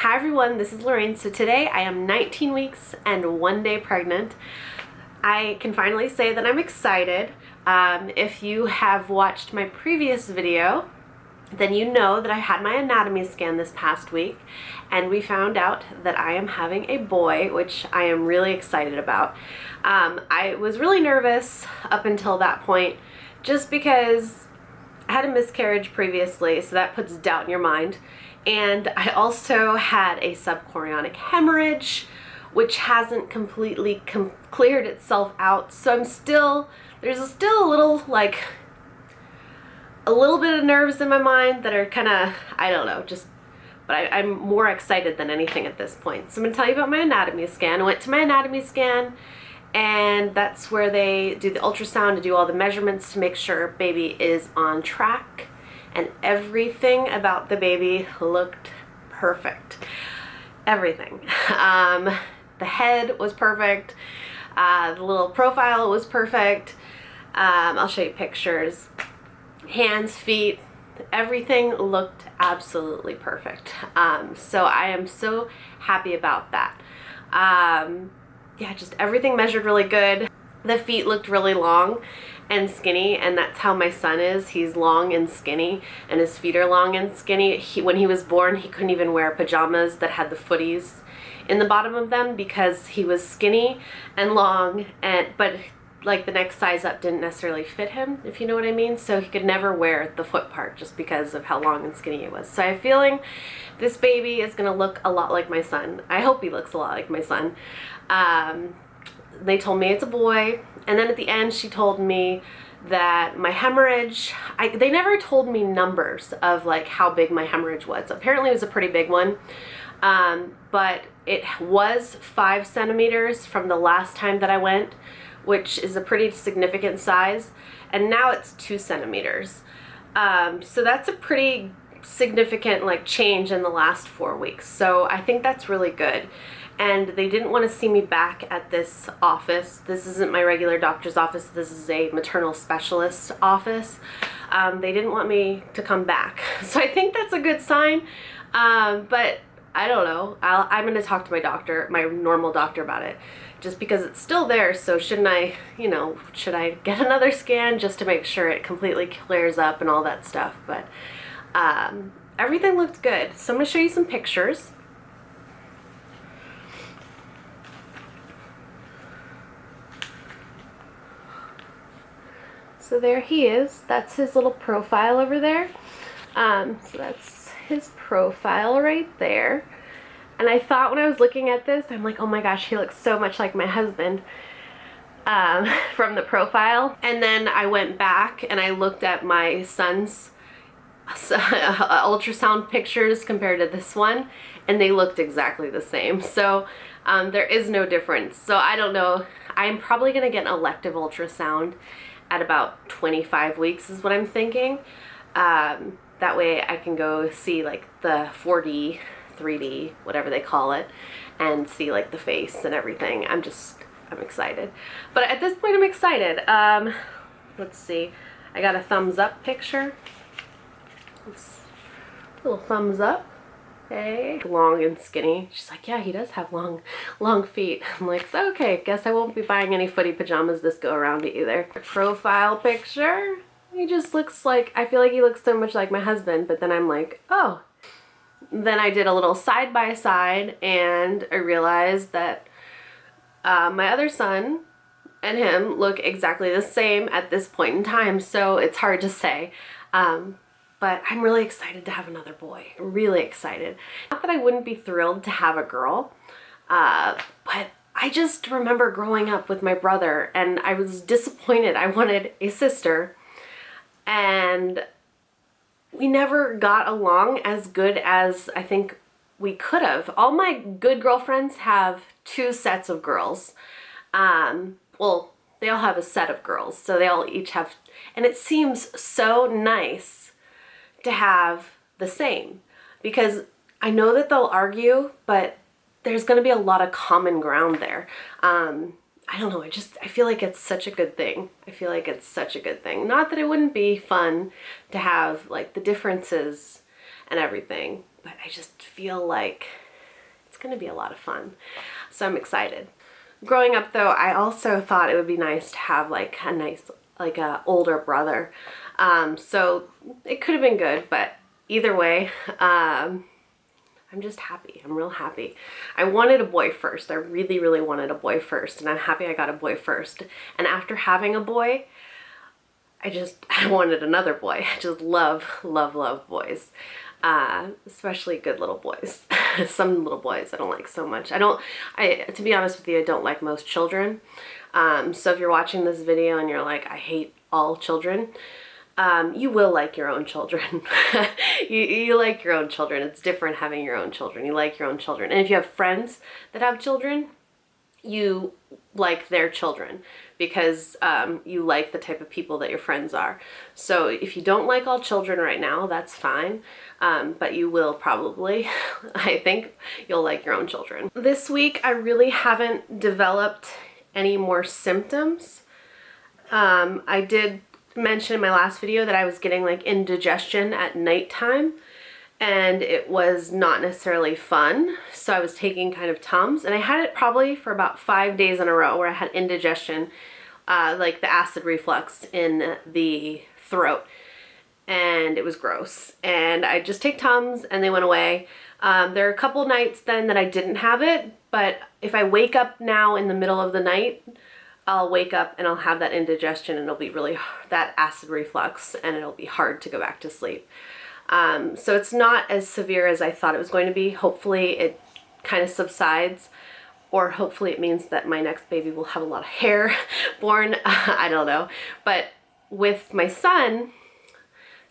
Hi everyone, this is Lorraine. So today I am 19 weeks and 1 day pregnant. I can finally say that I'm excited. If you have watched my previous video, then you know that I had my anatomy scan this past week and we found out that I am having a boy, which I am really excited about. I was really nervous up until that point just because I had a miscarriage previously, so that puts doubt in your mind. And I also had a subchorionic hemorrhage, which hasn't completely cleared itself out. So there's still a little bit of nerves in my mind that are kind of, I don't know, but I'm more excited than anything at this point. So I'm gonna tell you about my anatomy scan. I went to my anatomy scan, and that's where they do the ultrasound to do all the measurements to make sure baby is on track. And everything about the baby looked perfect. Everything. The head was perfect. The little profile was perfect. I'll show you pictures. Hands, feet, everything looked absolutely perfect. So I am so happy about that. Yeah, just everything measured really good. The feet looked really long and skinny, and that's how my son is. He's long and skinny, and his feet are long and skinny. When he was born, he couldn't even wear pajamas that had the footies in the bottom of them because he was skinny and long, but like the next size up didn't necessarily fit him, if you know what I mean. So he could never wear the foot part just because of how long and skinny he was. So I have a feeling this baby is gonna look a lot like my son. I hope he looks a lot like my son. They told me it's a boy, and then at the end she told me that my hemorrhage, they never told me numbers of like how big my hemorrhage was. Apparently it was a pretty big one, but it was 5 centimeters from the last time that I went, which is a pretty significant size, and now it's 2 centimeters. So that's a pretty significant change in the last 4 weeks. So I think that's really good. And they didn't want to see me back at this office. This isn't my regular doctor's office. This is a maternal specialist office. They didn't want me to come back. So I think that's a good sign. But I don't know. I'm going to talk to my doctor, my normal doctor, about it, just because it's still there. So shouldn't I, should I get another scan just to make sure it completely clears up and all that stuff? But everything looked good. So I'm going to show you some pictures. So there he is. That's his little profile over there. So that's his profile right there. And I thought when I was looking at this, I'm like, oh my gosh, he looks so much like my husband from the profile. And then I went back and I looked at my son's ultrasound pictures compared to this one, and they looked exactly the same. So there is no difference. So I don't know. I'm probably going to get an elective ultrasound at about 25 weeks is what I'm thinking. That way I can go see like the 4D, 3D, whatever they call it, and see like the face and everything. I'm excited. But at this point I'm excited. Let's see. I got a thumbs up picture. Little thumbs up. Hey, long and skinny. She's like, yeah, he does have long feet. I'm like, so, okay, guess I won't be buying any footy pajamas this go around either. Profile picture. He just looks like, I feel like he looks so much like my husband, but then I'm like, oh. Then I did a little side by side, and I realized that my other son and him look exactly the same at this point in time, so it's hard to say. But I'm really excited to have another boy. Really excited. Not that I wouldn't be thrilled to have a girl, but I just remember growing up with my brother and I was disappointed. I wanted a sister, and we never got along as good as I think we could have. All my good girlfriends have 2 sets of girls. Well, they all have a set of girls, so they all each have, and it seems so nice to have the same, because I know that they'll argue, but there's going to be a lot of common ground there. I don't know, I feel like it's such a good thing. I feel like it's such a good thing. Not that it wouldn't be fun to have like the differences and everything, but I just feel like It's gonna be a lot of fun. So I'm excited. Growing up though, I also thought it would be nice to have like a nice, like a older brother. So it could have been good, but either way, I'm just happy. I'm real happy. I wanted a boy first. I really, really wanted a boy first, and I'm happy I got a boy first. And after having a boy, I wanted another boy. I just love, love, love boys. Especially good little boys. Some little boys I don't like so much. To be honest with you, I don't like most children. So if you're watching this video and you're like, I hate all children, you will like your own children. you like your own children. It's different having your own children. You like your own children. And if you have friends that have children, you like their children because you like the type of people that your friends are. So if you don't like all children right now, that's fine. But you will probably, I think you'll like your own children. This week, I really haven't developed any more symptoms. I did mention in my last video that I was getting like indigestion at nighttime, and it was not necessarily fun. So I was taking kind of Tums, and I had it probably for about 5 days in a row where I had indigestion, like the acid reflux in the throat, and it was gross. And I just take Tums and they went away. There are a couple nights then that I didn't have it, but if I wake up now in the middle of the night, I'll wake up and I'll have that indigestion, and it'll be really, that acid reflux, and it'll be hard to go back to sleep. So it's not as severe as I thought it was going to be. Hopefully it kind of subsides, or hopefully it means that my next baby will have a lot of hair born. I don't know. But with my son,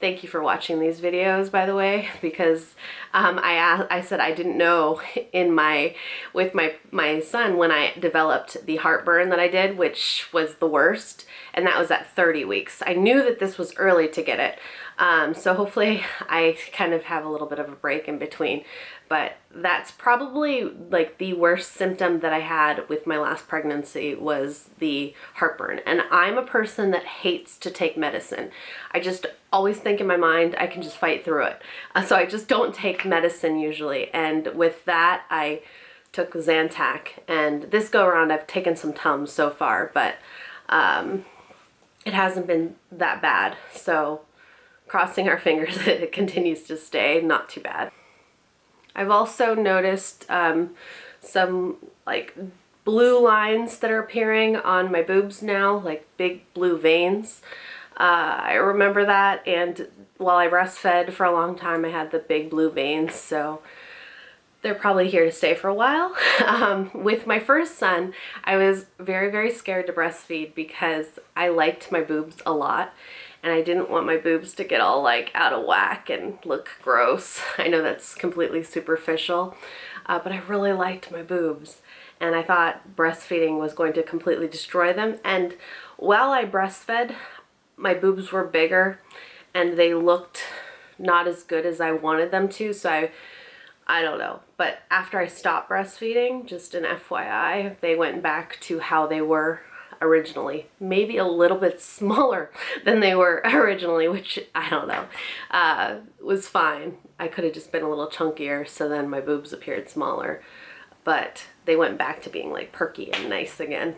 thank you for watching these videos, by the way, because I said I didn't know with my son when I developed the heartburn that I did, which was the worst, and that was at 30 weeks. I knew that this was early to get it, so hopefully I kind of have a little bit of a break in between. But that's probably like the worst symptom that I had with my last pregnancy was the heartburn. And I'm a person that hates to take medicine. I just always think in my mind I can just fight through it. So I just don't take medicine usually. And with that, I took Zantac. And this go around I've taken some Tums so far, but it hasn't been that bad. So crossing our fingers that it continues to stay not too bad. I've also noticed some like blue lines that are appearing on my boobs now, like big blue veins. I remember that, and while I breastfed for a long time, I had the big blue veins, so they're probably here to stay for a while. With my first son, I was very, very scared to breastfeed because I liked my boobs a lot. And I didn't want my boobs to get all like out of whack and look gross. I know that's completely superficial, but I really liked my boobs. And I thought breastfeeding was going to completely destroy them. And while I breastfed, my boobs were bigger and they looked not as good as I wanted them to. So I don't know. But after I stopped breastfeeding, just an FYI, they went back to how they were originally, maybe a little bit smaller than they were originally, which I don't know, was fine. I could have just been a little chunkier, so then my boobs appeared smaller, but they went back to being like perky and nice again.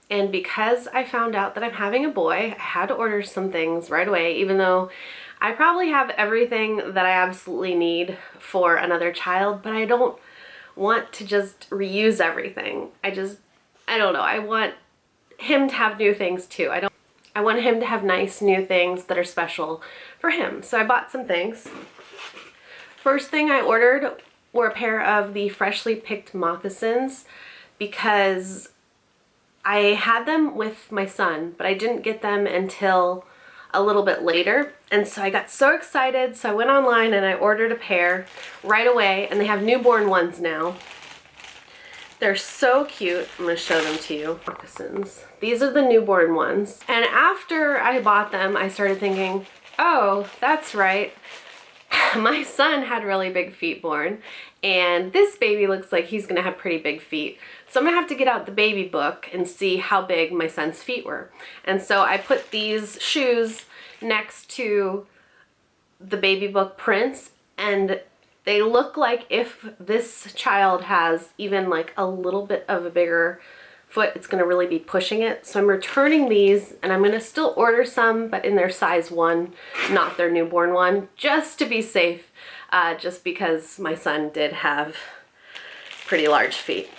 And because I found out that I'm having a boy, I had to order some things right away, even though I probably have everything that I absolutely need for another child, but I don't want to just reuse everything. I don't know. I want him to have new things too. I want him to have nice new things that are special for him. So I bought some things. First thing I ordered were a pair of the freshly picked moccasins because I had them with my son, but I didn't get them until a little bit later. And so I got so excited. So I went online and I ordered a pair right away, and they have newborn ones now. They're so cute. I'm going to show them to you. Moccasins. These are the newborn ones. And after I bought them, I started thinking, oh, that's right. My son had really big feet born, and this baby looks like he's going to have pretty big feet. So I'm going to have to get out the baby book and see how big my son's feet were. And so I put these shoes next to the baby book prints, and They look like if this child has even like a little bit of a bigger foot, it's gonna really be pushing it. So I'm returning these, and I'm gonna still order some, but in their size 1, not their newborn one, just to be safe, just because my son did have pretty large feet.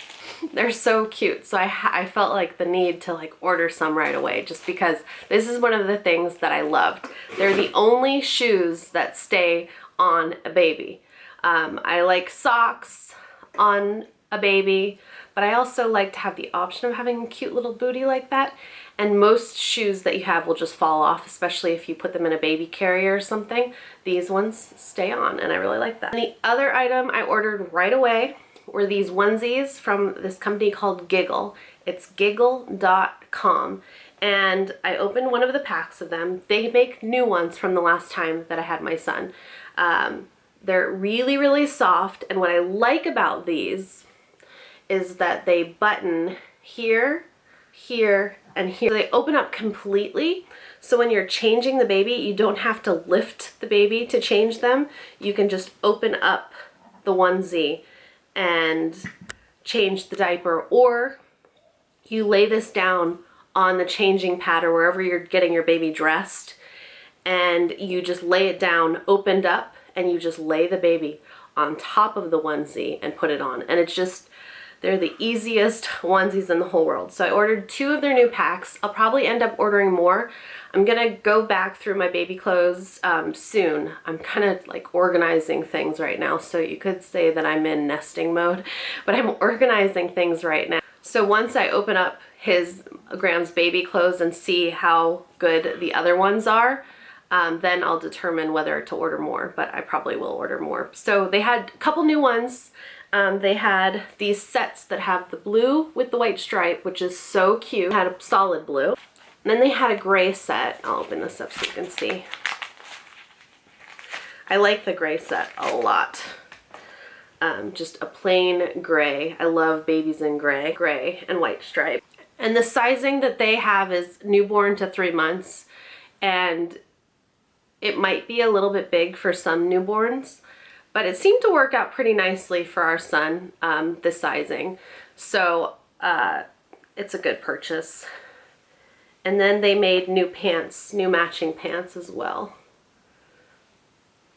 They're so cute, so I felt like the need to like order some right away, just because this is one of the things that I loved. They're the only shoes that stay on a baby. I like socks on a baby, but I also like to have the option of having a cute little booty like that. And most shoes that you have will just fall off, especially if you put them in a baby carrier or something. These ones stay on, and I really like that. And the other item I ordered right away were these onesies from this company called Giggle. It's giggle.com. And I opened one of the packs of them. They make new ones from the last time that I had my son. They're really, really soft, and what I like about these is that they button here, here, and here. They open up completely, so when you're changing the baby, you don't have to lift the baby to change them. You can just open up the onesie and change the diaper, or you lay this down on the changing pad or wherever you're getting your baby dressed, and you just lay it down opened up, and you just lay the baby on top of the onesie and put it on. And it's just, they're the easiest onesies in the whole world. So I ordered 2 of their new packs. I'll probably end up ordering more. I'm gonna go back through my baby clothes soon. I'm kind of like organizing things right now, so you could say that I'm in nesting mode, but I'm organizing things right now. So once I open up Graham's baby clothes and see how good the other ones are, then I'll determine whether to order more, but I probably will order more. So they had a couple new ones. They had these sets that have the blue with the white stripe, which is so cute. Had a solid blue. And then they had a gray set. I'll open this up so you can see. I like the gray set a lot. Just a plain gray. I love babies in gray and white stripe. And the sizing that they have is newborn to 3 months, and it might be a little bit big for some newborns, but it seemed to work out pretty nicely for our son, the sizing. So it's a good purchase. And then they made new pants, new matching pants as well,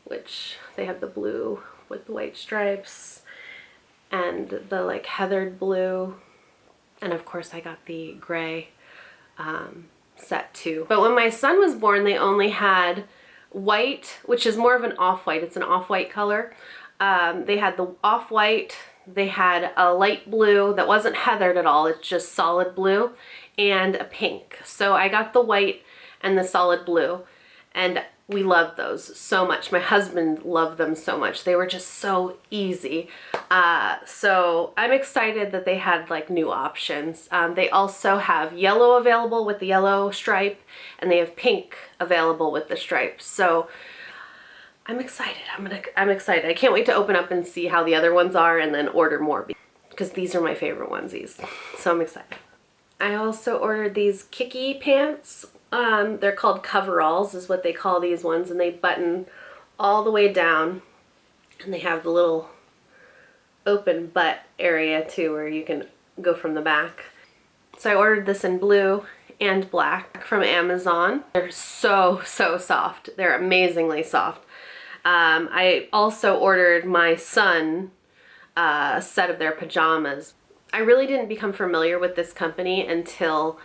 which they have the blue with the white stripes and the like heathered blue. And of course I got the gray set too. But when my son was born, they only had white, which is more of an off-white. It's an off-white color. They had the off-white, they had a light blue that wasn't heathered at all, it's just solid blue, and a pink. So I got the white and the solid blue, and we loved those so much. My husband loved them so much. They were just so easy. So I'm excited that they had like new options. They also have yellow available with the yellow stripe, and they have pink available with the stripe. So I'm excited. I'm excited. I can't wait to open up and see how the other ones are and then order more, because these are my favorite onesies. So I'm excited. I also ordered these Kiki pants. They're called coveralls is what they call these ones, and they button all the way down, and they have the little open butt area too where you can go from the back. So I ordered this in blue and black from Amazon. They're so soft. They're amazingly soft. I also ordered my son a set of their pajamas. I really didn't become familiar with this company until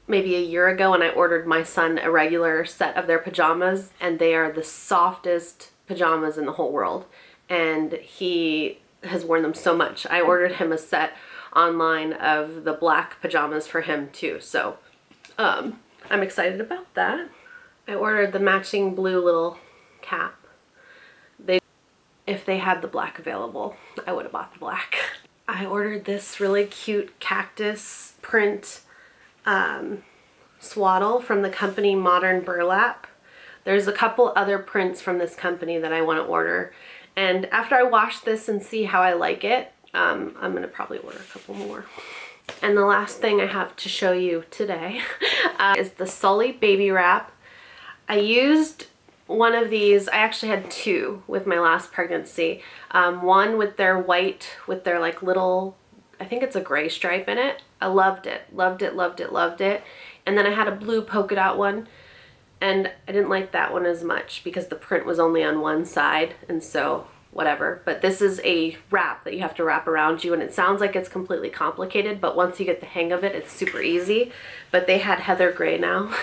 maybe a year ago when I ordered my son a regular set of their pajamas, and they are the softest pajamas in the whole world, and he has worn them so much. I ordered him a set online of the black pajamas for him too, so I'm excited about that. I ordered the matching blue little cap. If they had the black available, I would have bought the black. I ordered this really cute cactus print swaddle from the company Modern Burlap. There's a couple other prints from this company that I want to order, and after I wash this and see how I like it, I'm gonna probably order a couple more. And the last thing I have to show you today is the Sully baby wrap. I used one of these. I actually had two with my last pregnancy. One with their white, with their like little, I think it's a gray stripe in it. I loved it, loved it, loved it, loved it. And then I had a blue polka dot one, and I didn't like that one as much because the print was only on one side, and so whatever. But this is a wrap that you have to wrap around you, and it sounds like it's completely complicated, but once you get the hang of it, it's super easy. But they had heather gray now.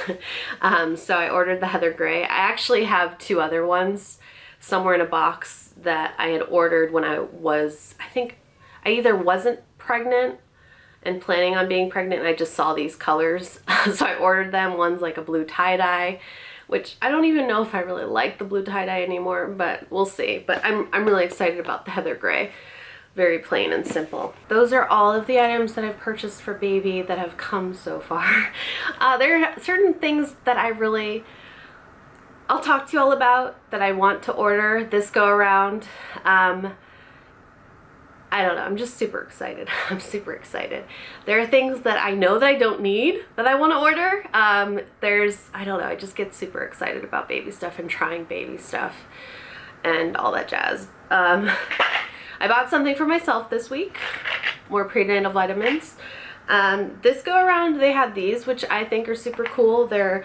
So I ordered the heather gray. I actually have two other ones somewhere in a box that I had ordered when I was, I think I either wasn't pregnant and planning on being pregnant and I just saw these colors. So I ordered them. One's like a blue tie-dye, which I don't even know if I really like the blue tie-dye anymore, but we'll see. But I'm really excited about the heather gray. Very plain and simple. Those are all of the items that I've purchased for baby that have come so far. There are certain things that I'll talk to you all about that I want to order this go around. I don't know, I'm just super excited. I'm super excited. There are things that I know that I don't need that I want to order. I don't know, I just get super excited about baby stuff and trying baby stuff and all that jazz. I bought something for myself this week, more prenatal vitamins. This go around they had these, which I think are super cool. They're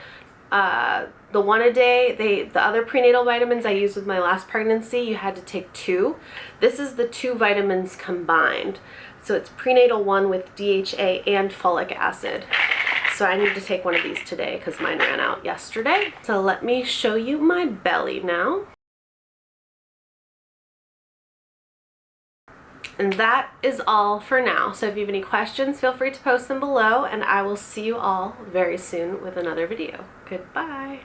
the one a day. The other prenatal vitamins I used with my last pregnancy, you had to take two. This is the two vitamins combined. So it's prenatal one with DHA and folic acid. So I need to take one of these today because mine ran out yesterday. So let me show you my belly now. And that is all for now. So if you have any questions, feel free to post them below, and I will see you all very soon with another video. Goodbye.